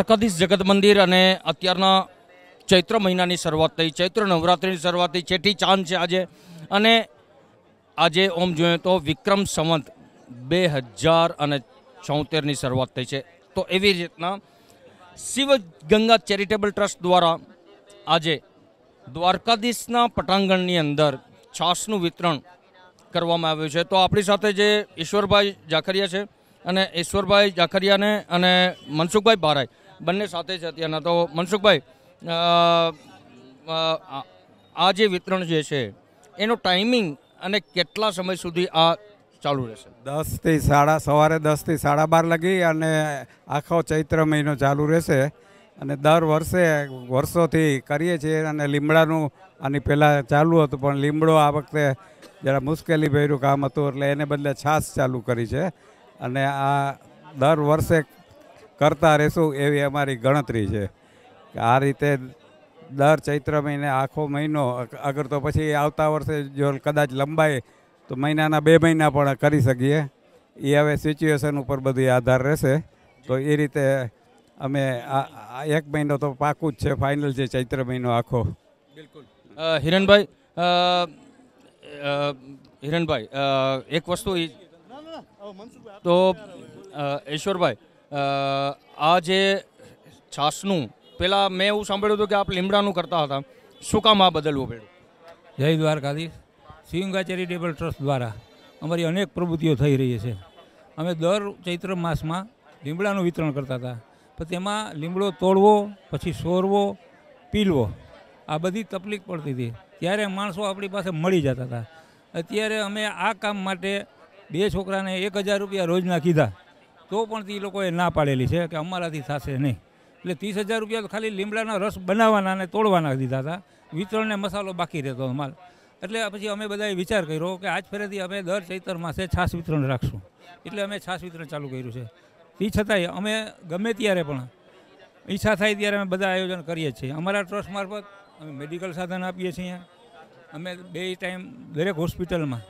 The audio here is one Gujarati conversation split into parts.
દ્વારકાધીશ જગત મંદિર અને અત્યારના ચૈત્ર મહિનાની શરૂઆત થઈ, ચૈત્ર નવરાત્રિની શરૂઆત થઈ, છેઠી ચાંદ છે આજે. અને આજે ઓમ જોઈએ તો વિક્રમ સંવત 2074ની શરૂઆત થઈ છે. તો એવી રીતના શિવ ગંગા ચેરિટેબલ ટ્રસ્ટ દ્વારા આજે દ્વારકાધીશના પટાંગણની અંદર છાશનું વિતરણ કરવામાં આવ્યું છે. તો આપણી સાથે જે ઈશ્વરભાઈ જાખરિયા છે અને ઈશ્વરભાઈ જાખરિયાને અને મનસુખભાઈ બારાઈ બંને સાથે છે અત્યારના. તો મનસુખભાઈ, આ જે વિતરણ જે છે એનો ટાઈમિંગ અને કેટલા સમય સુધી આ ચાલુ રહેશે? સવારે 10 થી 12:30 લગી અને આખો ચૈત્ર મહિનો ચાલુ રહેશે. અને દર વર્ષોથી કરીએ છીએ. અને લીમડાનું આની પહેલાં ચાલુ હતું, પણ લીમડો આ વખતે જરા મુશ્કેલી ભર્યું કામ હતું, એટલે એને બદલે છાશ ચાલુ કરી છે. અને આ દર વર્ષે કરતા રહેશું એવી અમારી ગણતરી છે. આ રીતે દર ચૈત્ર મહિને આખો મહિનો, અગર તો પછી આવતા વર્ષે જો કદાચ લંબાય તો મહિનાના 2 મહિના પણ કરી શકીએ. એ હવે સિચ્યુએશન ઉપર બધી આધાર રહેશે. તો એ રીતે અમે આ 1 મહિનો તો પાકું જ છે, ફાઇનલ છે ચૈત્ર મહિનો આખો. બિલકુલ. હિરણભાઈ, એક વસ્તુ તો ઈશ્વરભાઈ, આ જે છાશનું પેલા મેં એવું સાંભળ્યું હતું કે આપ લીમડાનું કરતા હતા, શું કામ આ બદલવું પડ્યું? જય દ્વારકાધીશ. શિવગંગા ચેરિટેબલ ટ્રસ્ટ દ્વારા અમારી અનેક પ્રવૃત્તિઓ થઈ રહી છે. અમે દર ચૈત્ર માસમાં લીમડાનું વિતરણ કરતા હતા, પણ તેમાં લીમડો તોડવો, પછી સોરવો, પીલવો, આ બધી તકલીફ પડતી હતી. ત્યારે માણસો આપણી પાસે મળી જતા હતા. અત્યારે અમે આ કામ માટે 2 છોકરાને 1000 રૂપિયા રોજના કીધા, તો પણ તે લોકોએ ના પાડેલી છે કે અમારાથી થશે નહીં. એટલે 30,000 રૂપિયા તો ખાલી લીમડાના રસ બનાવવાના અને તોડવાના દીધા હતા. વિતરણને મસાલો બાકી રહેતો માલ. એટલે પછી અમે બધાએ વિચાર કર્યો કે આજ ફરીથી અમે દર ચૈત્ર માસે છાશ વિતરણ રાખશું. એટલે અમે છાશ વિતરણ ચાલુ કર્યું છે. તે છતાંય અમે ગમે ત્યારે પણ ઈચ્છા થાય ત્યારે અમે બધા આયોજન કરીએ છીએ. અમારા ટ્રસ્ટ મારફત અમે મેડિકલ સાધન આપીએ છીએ. અમે 2 ટાઈમ દરેક હોસ્પિટલમાં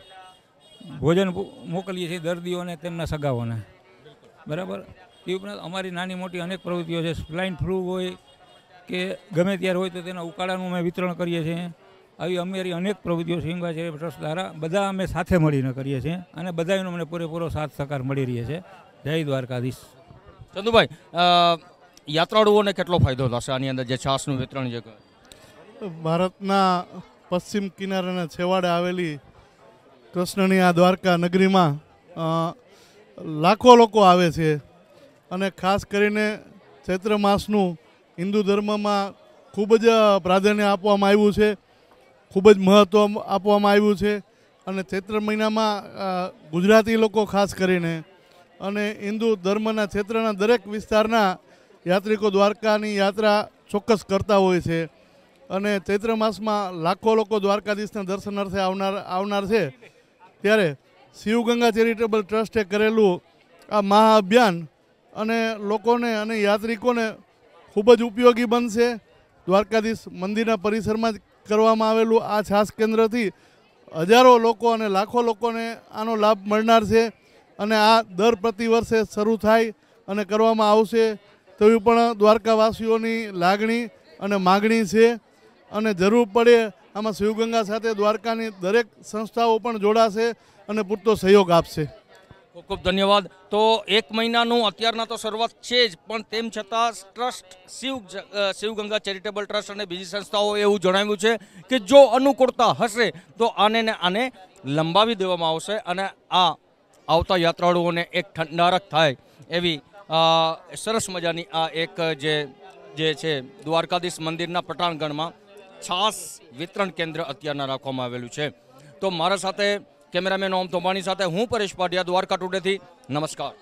ભોજન મોકલીએ છીએ દર્દીઓને, તેમના સગાઓને. બરાબર. એ ઉપરાંત અમારી નાની મોટી અનેક પ્રવૃત્તિઓ છે. સ્વાઇન ફ્લૂ હોય કે ગમે ત્યારે હોય તો તેના ઉકાળાનું અમે વિતરણ કરીએ છીએ. આવી અમારી અનેક પ્રવૃત્તિઓ શિવગંગા ચેરિટેબલ ટ્રસ્ટ દ્વારા બધા અમે સાથે મળીને કરીએ છીએ. અને બધાનો અમને પૂરેપૂરો સાથ સહકાર મળી રહે છે. જય દ્વારકાધીશ. ચંદુભાઈ, યાત્રાળુઓને કેટલો ફાયદો થશે આની અંદર જે છાશનું વિતરણ છે? ભારતના પશ્ચિમ કિનારાના છેવાડે આવેલી કૃષ્ણની આ દ્વારકા નગરીમાં લાખો લોકો આવે છે. અને ખાસ કરીને ચૈત્ર માસનું હિન્દુ ધર્મમાં ખૂબ જ પ્રાધાન્ય આપવામાં આવ્યું છે, ખૂબ જ મહત્ત્વ આપવામાં આવ્યું છે. અને ચૈત્ર મહિનામાં ગુજરાતી લોકો ખાસ કરીને અને હિન્દુ ધર્મના ક્ષેત્રના દરેક વિસ્તારના યાત્રિકો દ્વારકાની યાત્રા ચોક્કસ કરતા હોય છે. અને ચૈત્ર માસમાં લાખો લોકો દ્વારકાધીશના દર્શનાર્થે આવનાર છે. ત્યારે શિવગંગા ચેરિટેબલ ટ્રસ્ટે કરેલું આ મહાઅભિયાન અને લોકોને અને યાત્રિકોને ખૂબ જ ઉપયોગી બનશે. દ્વારકાધીશ મંદિરના પરિસરમાં જ કરવામાં આવેલું આ છાશ કેન્દ્રથી હજારો લોકો અને લાખો લોકોને આનો લાભ મળનાર છે. અને આ દર પ્રતિ વર્ષે શરૂ થાય અને કરવામાં આવશે તેવી પણ દ્વારકાવાસીઓની લાગણી અને માગણી છે. અને જરૂર પડે આમાં શિવગંગા સાથે દ્વારકાની દરેક સંસ્થાઓ પણ જોડાશે અને પૂરતો સહયોગ આપશે. ખૂબ ખૂબ ધન્યવાદ. તો 1 મહિનાનું અત્યારના તો શરૂઆત છે જ, પણ તેમ છતાં ટ્રસ્ટ શિવગંગા ચેરિટેબલ ટ્રસ્ટ અને બીજી સંસ્થાઓએ એવું જણાવ્યું છે કે જો અનુકૂળતા હશે તો આને લંબાવી દેવામાં આવશે. અને આ આવતા યાત્રાળુઓને એક ઠંડારક થાય એવી સરસ મજાની આ એક જે છે દ્વારકાધીશ મંદિરના પટાંગણમાં છાશ વિતરણ કેન્દ્ર અત્યારના રાખવામાં આવેલું છે. તો મારા સાથે કેમેરામેન ઓમ તોમાણી સાથે હું પરેશ પાટિયા, દ્વારકા ટુડેથી. નમસ્કાર.